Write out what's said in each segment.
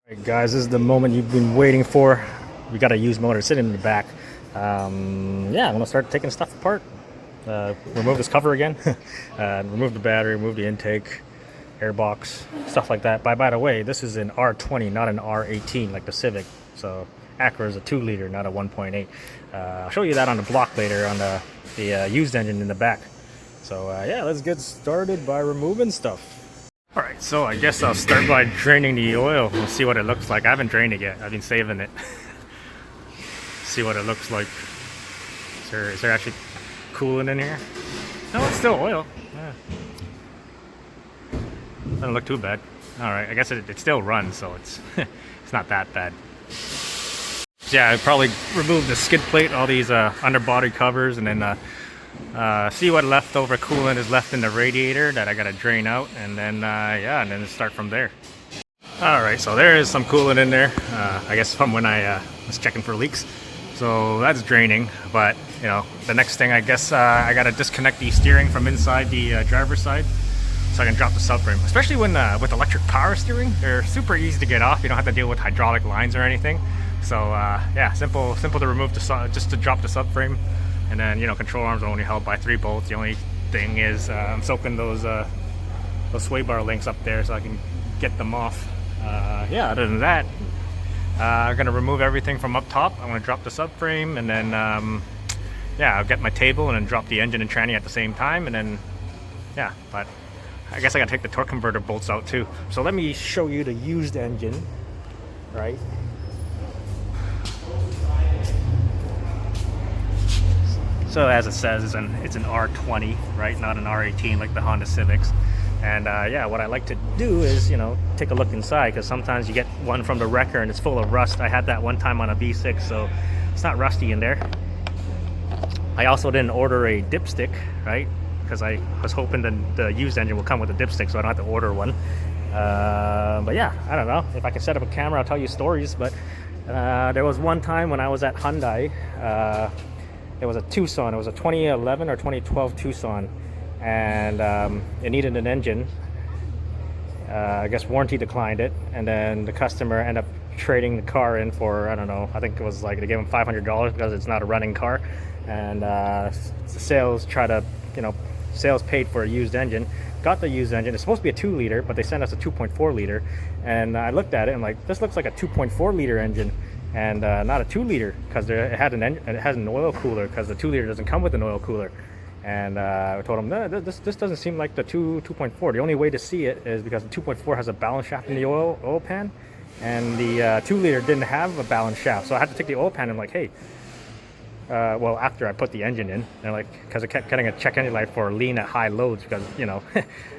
Hey guys, this is the moment you've been waiting for. We got a used motor sitting in the back. Yeah, I'm gonna start taking stuff apart. Remove this cover again. Remove the battery, remove the intake, airbox, stuff like that. By the way, this is an R20, not an R18 like the Civic. So Acura is a 2-liter, not a 1.8. I'll show you that on the block later on the used engine in the back. So yeah, let's get started by removing stuff. Alright, so I guess I'll start by draining the oil. We'll see what it looks like. I haven't drained it yet. I've been saving it. See what it looks like. Is there actually coolant in here? No, it's still oil. Yeah. Doesn't look too bad. Alright, I guess it still runs, so it's it's not that bad. Yeah, I'd probably remove the skid plate, all these underbody covers, and then see what leftover coolant is left in the radiator that I gotta drain out, and then yeah, and then start from there. Alright, so there is some coolant in there, I guess from when I was checking for leaks. So that's draining, but you know, the next thing I guess I gotta disconnect the steering from inside the driver's side so I can drop the subframe. Especially when with electric power steering, they're super easy to get off. You don't have to deal with hydraulic lines or anything. So yeah, simple to remove just to drop the subframe. And then, you know, control arms are only held by 3 bolts. The only thing is I'm soaking those sway bar links up there so I can get them off. Yeah, other than that, I'm going to remove everything from up top. I'm going to drop the subframe, and then, yeah, I'll get my table and then drop the engine and tranny at the same time. And then, yeah, but I guess I got to take the torque converter bolts out too. So let me show you the used engine, right? So as it says, it's an R20, right? Not an R18 like the Honda Civics. And yeah, what I like to do is, you know, take a look inside, because sometimes you get one from the wrecker and it's full of rust. I had that one time on a V6, so it's not rusty in there. I also didn't order a dipstick, right? Because I was hoping the used engine will come with a dipstick, so I don't have to order one. But yeah, I don't know. If I can set up a camera, I'll tell you stories. But there was one time when I was at Hyundai. It was a Tucson. It was a 2011 or 2012 Tucson, and it needed an engine. I guess warranty declined it, and then the customer ended up trading the car in for, I don't know, I think it was like they gave him $500 because it's not a running car, and sales paid for a used engine. Got the used engine. It's supposed to be a 2-liter, but they sent us a 2.4-liter, and I looked at it and like, this looks like a 2.4-liter engine. And not a 2-liter, because it has an oil cooler, because the 2-liter doesn't come with an oil cooler. And I told him, no, this doesn't seem like the 2.4. The only way to see it is because the 2.4 has a balance shaft in the oil pan, and the 2-liter didn't have a balance shaft. So I had to take the oil pan and like, hey, well, after I put the engine in, and like, because I kept getting a check engine light for lean at high loads, because you know,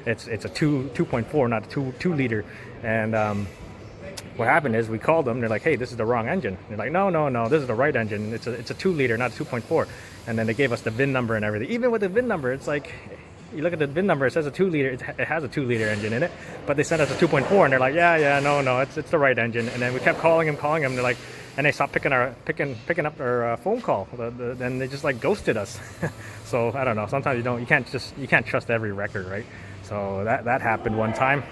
it's a 2.4, not a 2-liter, and what happened is we called them. They're like, "Hey, this is the wrong engine." They're like, "No, this is the right engine. It's a 2-liter, not a 2.4." And then they gave us the VIN number and everything. Even with the VIN number, it's like, you look at the VIN number, it says a 2-liter. It has a 2-liter engine in it, but they sent us a 2.4, and they're like, "Yeah, no, it's the right engine." And then we kept calling them. They're like, and they stopped picking up our phone call. Then they just like ghosted us. So I don't know. Sometimes you can't trust every record, right? So that happened one time.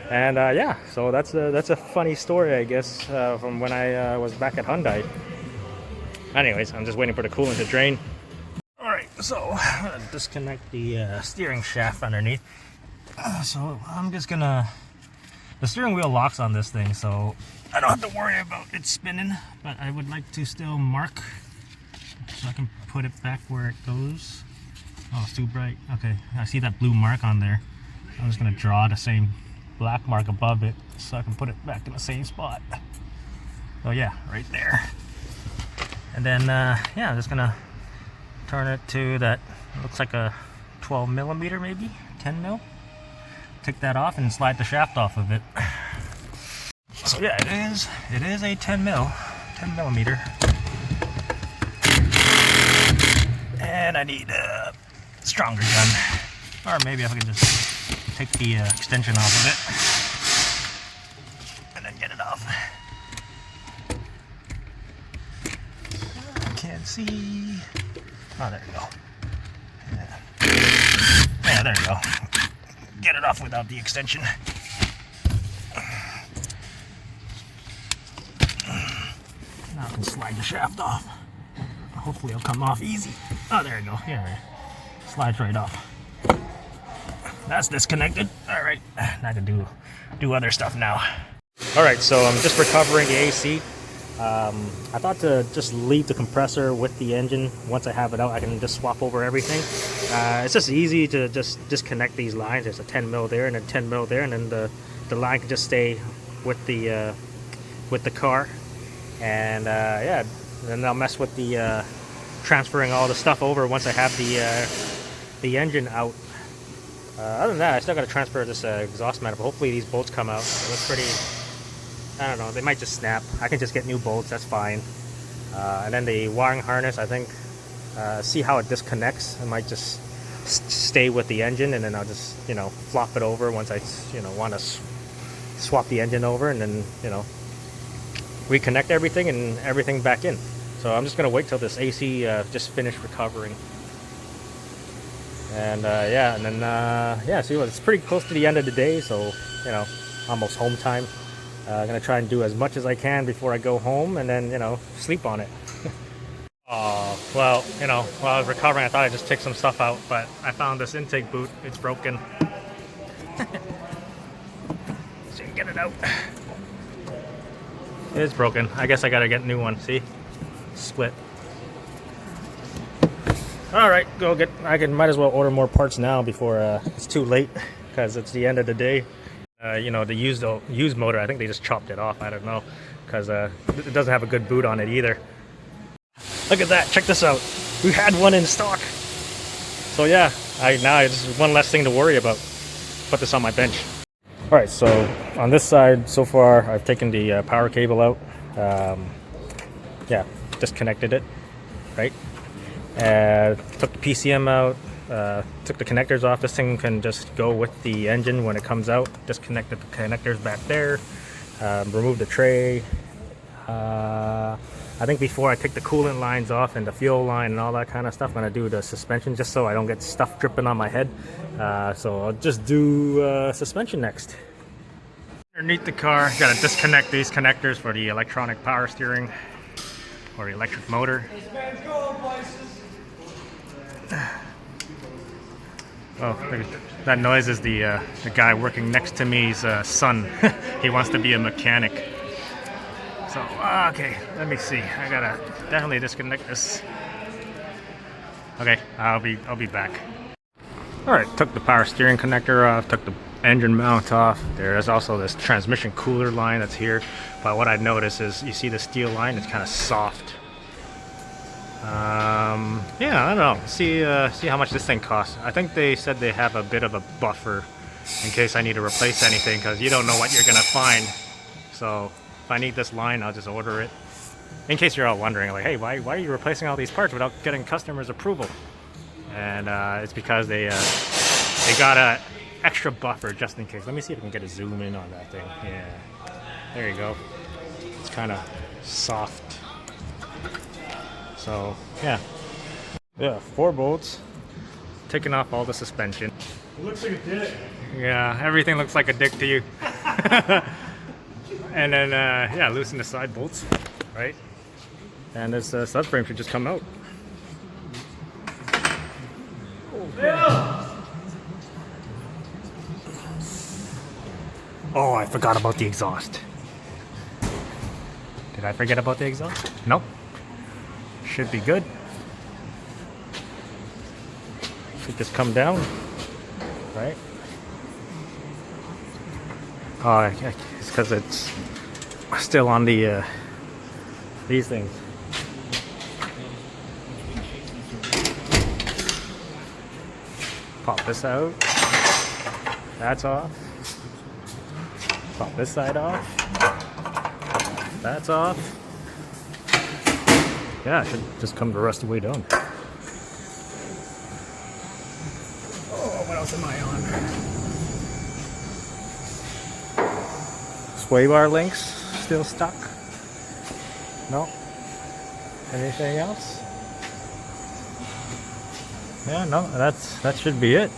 And yeah, so that's a funny story, I guess, from when I was back at Hyundai. Anyways, I'm just waiting for the coolant to drain. Alright, so I'm gonna disconnect the steering shaft underneath. So I'm just gonna... The steering wheel locks on this thing, so I don't have to worry about it spinning. But I would like to still mark, so I can put it back where it goes. Oh, it's too bright. Okay, I see that blue mark on there. I'm just gonna draw the same black mark above it so I can put it back in the same spot. Oh yeah, right there. And then yeah, I'm just gonna turn it to that, looks like a 12 millimeter, maybe 10 mil. Take that off and slide the shaft off of it. So yeah, it is a 10 millimeter. And I need a stronger gun, or maybe I can just take the extension off of it and then get it off. Can't see. Oh, there you go. Yeah, there you go. Get it off without the extension. Now I can slide the shaft off. Hopefully it'll come off easy. Oh, there you go. Yeah, slides right off. That's disconnected. All right, now I can do other stuff now. All right, so I'm just recovering the AC. I thought to just leave the compressor with the engine. Once I have it out, I can just swap over everything. It's just easy to just disconnect these lines. There's a 10 mil there and a 10 mil there, and then the line can just stay with the car. And yeah, then I'll mess with the transferring all the stuff over once I have the engine out. Other than that, I still got to transfer this exhaust manifold. Hopefully these bolts come out. It looks pretty, I don't know, they might just snap. I can just get new bolts, that's fine. And then the wiring harness, I think, see how it disconnects. It might just stay with the engine, and then I'll just, you know, flop it over once I, you know, want to swap the engine over, and then, you know, reconnect everything and everything back in. So I'm just going to wait till this AC just finished recovering. And yeah, and then yeah, see, it's pretty close to the end of the day, so, you know, almost home time. I'm gonna try and do as much as I can before I go home, and then, you know, sleep on it. Well, you know, while I was recovering, I thought I'd just take some stuff out, but I found this intake boot. It's broken. So you can get it out. It's broken. I guess I gotta get a new one. See, split. All right, go get. Might as well order more parts now before it's too late, because it's the end of the day. You know, the used motor, I think they just chopped it off. I don't know, because it doesn't have a good boot on it either. Look at that! Check this out. We had one in stock. So yeah, now it's one less thing to worry about. Put this on my bench. All right, so on this side, so far, I've taken the power cable out. Yeah, disconnected it, right? Took the PCM out, took the connectors off. This thing can just go with the engine when it comes out. Disconnected the connectors back there, remove the tray. I think before I take the coolant lines off and the fuel line and all that kind of stuff, I'm going to do the suspension just so I don't get stuff dripping on my head. So I'll just do suspension next. Underneath the car, got to disconnect these connectors for the electronic power steering or the electric motor. Oh, that noise is the guy working next to me's son. He wants to be a mechanic. So, okay, let me see. I gotta definitely disconnect this. Okay, I'll be back. All right, took the power steering connector off, took the engine mount off. There's also this transmission cooler line that's here. But what I noticed is, you see the steel line, it's kind of soft. Yeah, I don't know. See how much this thing costs. I think they said they have a bit of a buffer in case I need to replace anything, because you don't know what you're gonna find. So if I need this line, I'll just order it. In case you're all wondering, like, hey, why are you replacing all these parts without getting customers' approval? And it's because they got a extra buffer just in case. Let me see if I can get a zoom in on that thing. Yeah, there you go. It's kind of soft. So yeah, 4 bolts. Taking off all the suspension. It looks like a dick. Yeah, everything looks like a dick to you. And then yeah, loosen the side bolts, right? And this subframe should just come out. Oh, I forgot about the exhaust. Did I forget about the exhaust? Nope. Should be good. Should just come down, right? Oh, it's because it's still on the these things. Pop this out. That's off. Pop this side off. That's off. Yeah, it should just come the rest of the way down. Oh, what else am I on? Sway bar links still stuck? No? Anything else? Yeah, no, that should be it.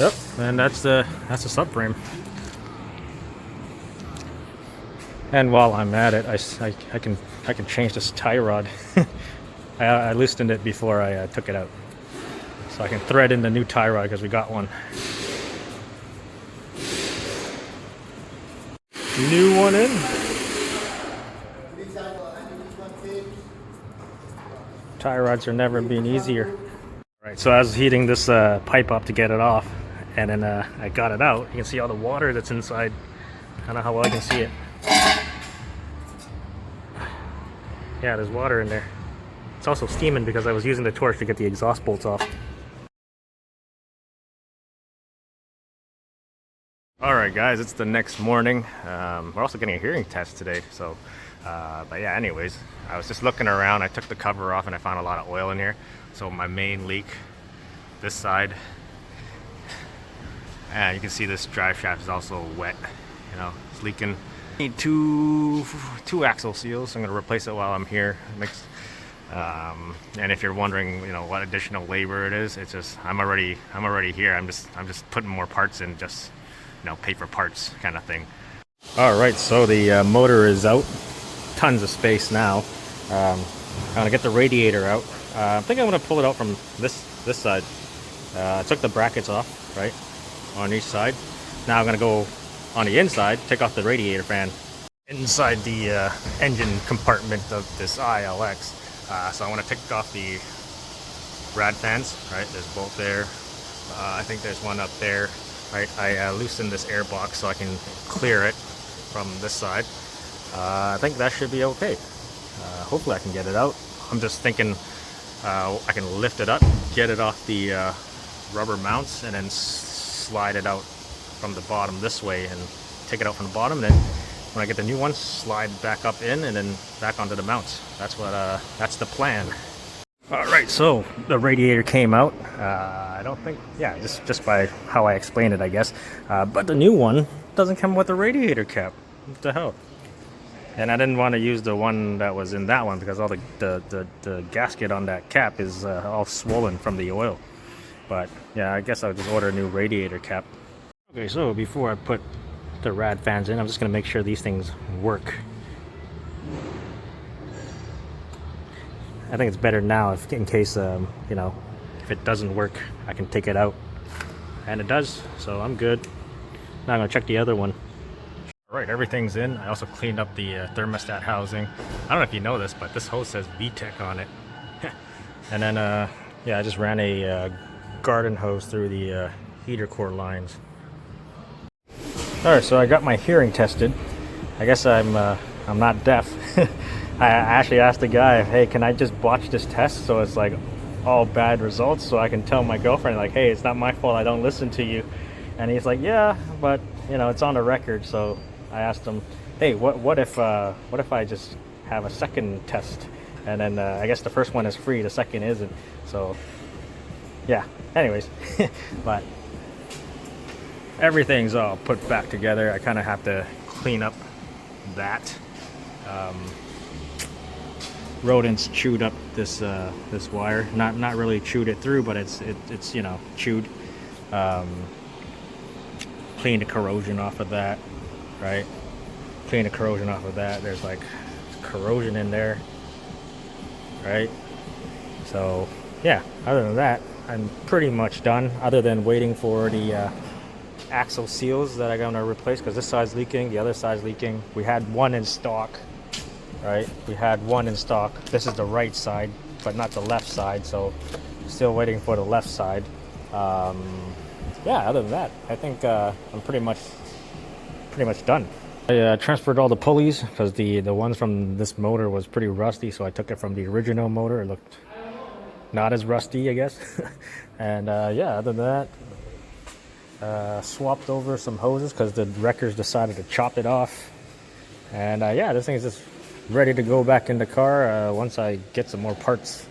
Yep, and that's the subframe. And while I'm at it, I can change this tie rod. I loosened it before I took it out, so I can thread in the new tie rod because we got one. New one in. Tie rods are never been easier. Right, so I was heating this pipe up to get it off, and then I got it out. You can see all the water that's inside. I don't know how well I can see it. Yeah, there's water in there. It's also steaming because I was using the torch to get the exhaust bolts off. Alright guys, it's the next morning. We're also getting a hearing test today, so but yeah, anyways, I was just looking around. I took the cover off and I found a lot of oil in here. So my main leak, this side, and you can see this drive shaft is also wet. You know, it's leaking. I need two axle seals. I'm going to replace it while I'm here. And if you're wondering, you know, what additional labor it is, it's just I'm already here. I'm just putting more parts in, just, you know, pay for parts kind of thing. All right, so the motor is out. Tons of space now. I'm gonna get the radiator out. I think I'm gonna pull it out from this side. I took the brackets off, right, on each side. Now I'm gonna go on the inside, take off the radiator fan inside the engine compartment of this ILX. So I want to take off the rad fans, right? There's both there. I think there's one up there, right? I loosened this air box so I can clear it from this side. I think that should be okay. Hopefully I can get it out. I'm just thinking I can lift it up, get it off the rubber mounts, and then slide it out from the bottom this way and take it out from the bottom. And then when I get the new one, slide back up in and then back onto the mounts. That's the plan. All right, so the radiator came out. I don't think, yeah, just by how I explained it, I guess. But the new one doesn't come with a radiator cap. What the hell? And I didn't want to use the one that was in that one because all the gasket on that cap is all swollen from the oil. But yeah, I guess I'll just order a new radiator cap. Okay, so before I put the rad fans in, I'm just going to make sure these things work. I think it's better now if, in case, you know, if it doesn't work, I can take it out. And it does, so I'm good. Now I'm going to check the other one. Alright, everything's in. I also cleaned up the thermostat housing. I don't know if you know this, but this hose says VTEC on it. And then, yeah, I just ran a garden hose through the heater core lines. Alright, so I got my hearing tested. I guess I'm not deaf. I actually asked the guy, hey, can I just watch this test so it's like all bad results so I can tell my girlfriend, like, hey, it's not my fault, I don't listen to you. And he's like, yeah, but, you know, it's on the record. So I asked him, hey, what if I just have a second test? And then I guess the first one is free, the second isn't. So yeah, anyways. But everything's all put back together. I kind of have to clean up that. Rodents chewed up this wire. Not really chewed it through, but it's you know, chewed. Clean the corrosion off of that, right? Clean the corrosion off of that. There's like corrosion in there, right? So yeah, other than that, I'm pretty much done, other than waiting for the axle seals that I'm gonna replace, because this side's leaking, the other side's leaking. We had one in stock, right? We had one in stock. This is the right side, but not the left side, so still waiting for the left side. Yeah, other than that, I think I'm pretty much done. I transferred all the pulleys because the ones from this motor was pretty rusty, so I took it from the original motor. It looked not as rusty, I guess. And yeah, other than that, swapped over some hoses because the wreckers decided to chop it off. And yeah, this thing is just ready to go back in the car once I get some more parts.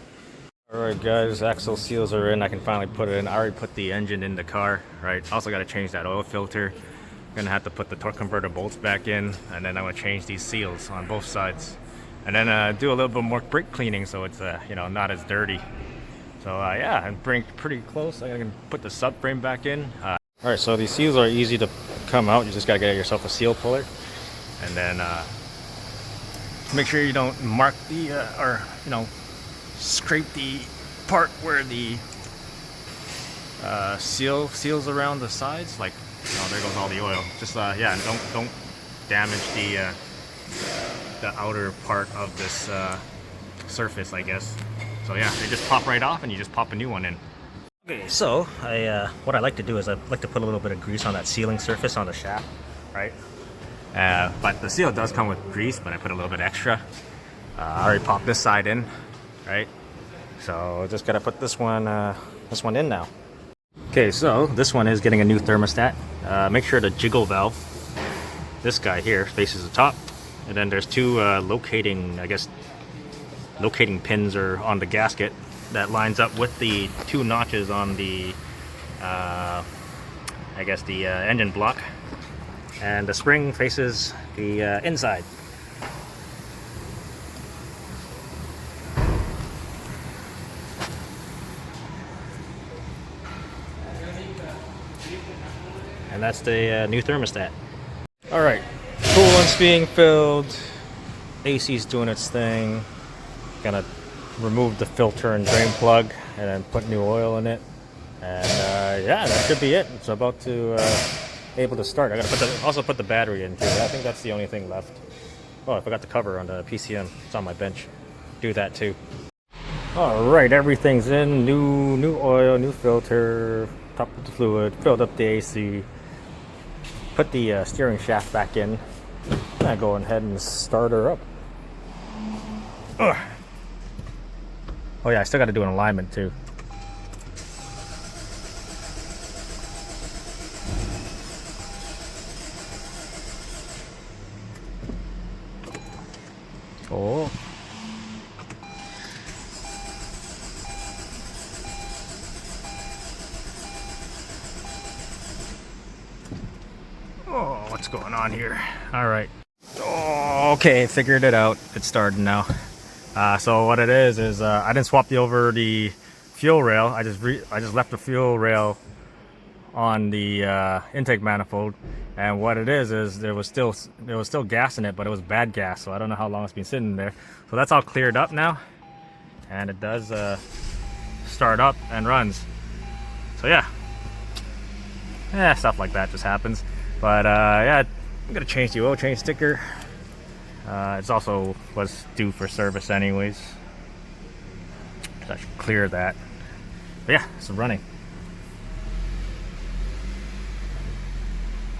Alright guys, axle seals are in. I can finally put it in. I already put the engine in the car, right? Also got to change that oil filter. Gonna have to put the torque converter bolts back in, and then I'm gonna change these seals on both sides, and then do a little bit more brake cleaning so it's you know, not as dirty. So yeah, I'm pretty close. I'm gonna put the subframe back in. All right, so these seals are easy to come out. You just gotta get yourself a seal puller, and then make sure you don't mark the or scrape the part where the seals around the sides. Like, oh, there goes all the oil. Just yeah, and don't damage the outer part of this surface, I guess. So yeah, they just pop right off, and you just pop a new one in. Okay, so what I like to do is I like to put a little bit of grease on that sealing surface on the shaft, right? But the seal does come with grease, but I put a little bit extra. I already popped this side in, right? So just gotta put this one in now. Okay, so this one is getting a new thermostat. Make sure the jiggle valve, this guy here, faces the top, and then there's two locating pins or on the gasket that lines up with the two notches on the engine block, and the spring faces the inside. And that's the new thermostat. All right, coolant's being filled, AC's doing its thing. Gonna remove the filter and drain plug, and then put new oil in it, and yeah, that should be it. It's about to able to start. I gotta also put the battery in too. I think that's the only thing left. Oh, I forgot the cover on the PCM. It's on my bench. Do that too. All right, everything's in. New oil, new filter, topped with the fluid, filled up the AC, put the steering shaft back in. I'm go ahead and start her up. Ugh. Oh yeah, I still got to do an alignment too. Oh. Oh, what's going on here? All right. Oh, okay, figured it out. It's starting now. So what it is I didn't swap the fuel rail. I just left the fuel rail on the intake manifold, and what it is there was still gas in it, but it was bad gas. So I don't know how long it's been sitting there. So that's all cleared up now, and it does start up and runs. So yeah, stuff like that just happens. But yeah, I'm gonna change the oil change sticker. It's also was due for service anyways, so I should clear that. But yeah, it's running.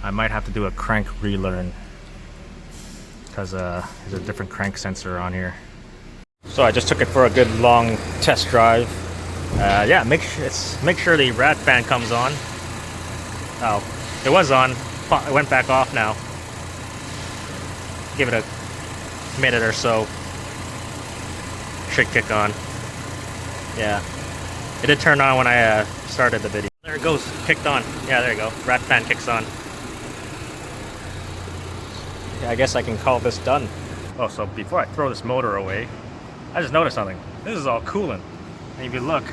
I might have to do a crank relearn because there's a different crank sensor on here. So I just took it for a good long test drive. Yeah, make sure the rat fan comes on. Oh, it was on. It went back off now. Give it a minute or so. Should kick on. Yeah, it did turn on when I started the video. There it goes, kicked on. Yeah, there you go. Rat fan kicks on. Yeah, I guess I can call this done. Oh, so before I throw this motor away, I just noticed something. This is all coolant. And if you look,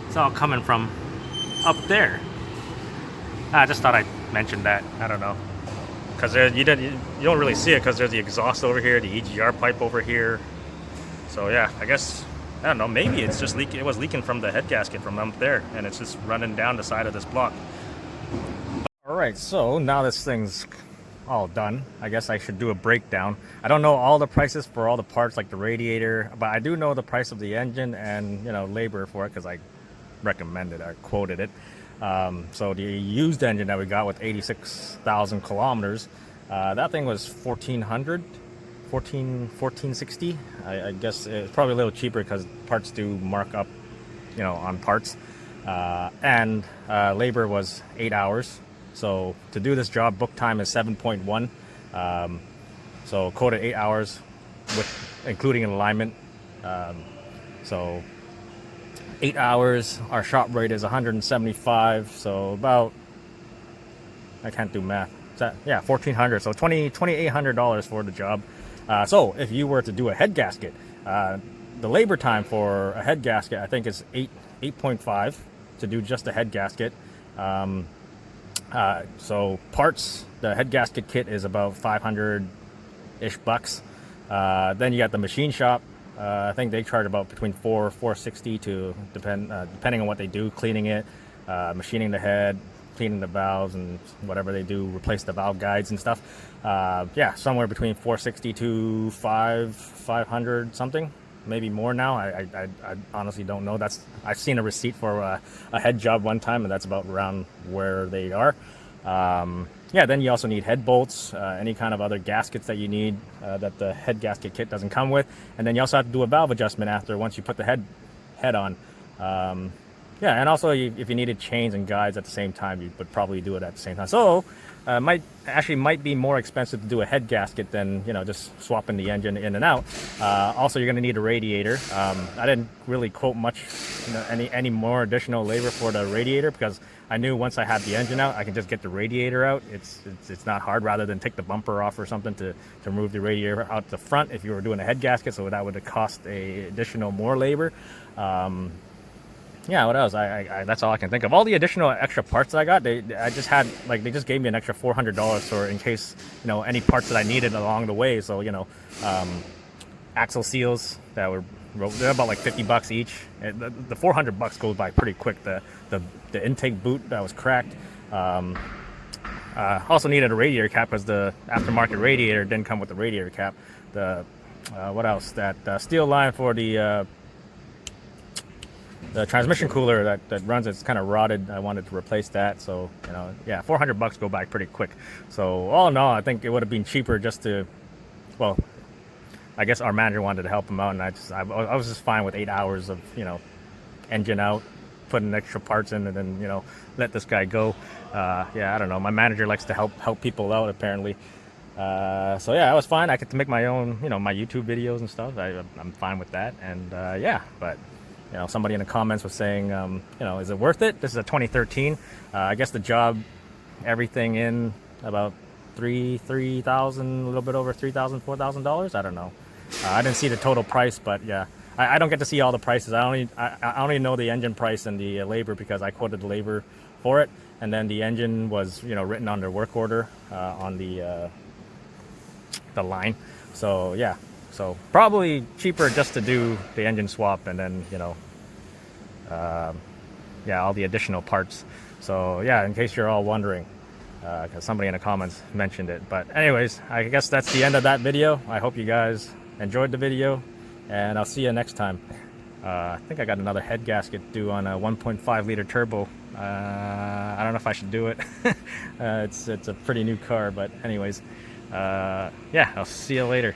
it's all coming from up there. I just thought I'd mention that. I don't know. Because you don't really see it because there's the exhaust over here, the EGR pipe over here. So yeah, I guess, I don't know, maybe it's just leaking. It was leaking from the head gasket from up there, and it's just running down the side of this block. All right, so now this thing's all done. I guess I should do a breakdown. I don't know all the prices for all the parts like the radiator, but I do know the price of the engine and labor for it because I recommended, I quoted it. So the used engine that we got with 86,000 kilometers, that thing was $1,460. I guess it's probably a little cheaper because parts do mark up, on parts. And labor was 8 hours. So to do this job, book time is 7.1. So quoted 8 hours with including an alignment. So 8 hours, our shop rate is 175, so about, I can't do math. Is that, yeah, $1,400, so $2,800 for the job. So if you were to do a head gasket, the labor time for a head gasket, I think is 8.5 to do just a head gasket. So parts, the head gasket kit is about 500-ish bucks. Then you got the machine shop. I think they charge about between $460 to depending on what they do, cleaning it, machining the head, cleaning the valves, and whatever they do, replace the valve guides and stuff. Yeah, somewhere between $460 to $500 something, maybe more now. I honestly don't know. I've seen a receipt for a head job one time, and that's about around where they are. Yeah, then you also need head bolts, any kind of other gaskets that you need that the head gasket kit doesn't come with, and then you also have to do a valve adjustment after once you put the head on. Yeah, and also if you needed chains and guides at the same time, you would probably do it at the same time. So might be more expensive to do a head gasket than just swapping the engine in and out. Also, you're going to need a radiator. I didn't really quote much, any more additional labor for the radiator, because I knew once I had the engine out, I can just get the radiator out. It's not hard, rather than take the bumper off or something to remove the radiator out the front if you were doing a head gasket. So that would have cost additional more labor. Yeah, what else? I that's all I can think of. All the additional extra parts that I got, they just gave me an extra $400 for in case any parts that I needed along the way. So axle seals that they're about like 50 bucks each. The 400 bucks goes by pretty quick. The intake boot that was cracked. Also needed a radiator cap because the aftermarket radiator didn't come with the radiator cap. What else? That steel line for the transmission cooler that runs, it's kind of rotted. I wanted to replace that. So yeah, 400 bucks go by pretty quick. So all in all, I think it would have been cheaper just to, well, I guess our manager wanted to help him out, and I was just fine with 8 hours of engine out, putting extra parts in, and then let this guy go. Yeah, I don't know. My manager likes to help people out apparently. So yeah, I was fine. I get to make my own my YouTube videos and stuff. I'm fine with that. And yeah, but somebody in the comments was saying, is it worth it? This is a 2013. I guess the job, everything in about $3,000, a little bit over $3,000, $4,000. I don't know. I didn't see the total price, but yeah, I don't get to see all the prices. I only know the engine price and the labor because I quoted the labor for it, and then the engine was written on their work order on the line. So yeah. So probably cheaper just to do the engine swap and then, yeah, all the additional parts. So yeah, in case you're all wondering, because somebody in the comments mentioned it. But anyways, I guess that's the end of that video. I hope you guys enjoyed the video, and I'll see you next time. I think I got another head gasket due on a 1.5 liter turbo. I don't know if I should do it. It's a pretty new car, but anyways, yeah, I'll see you later.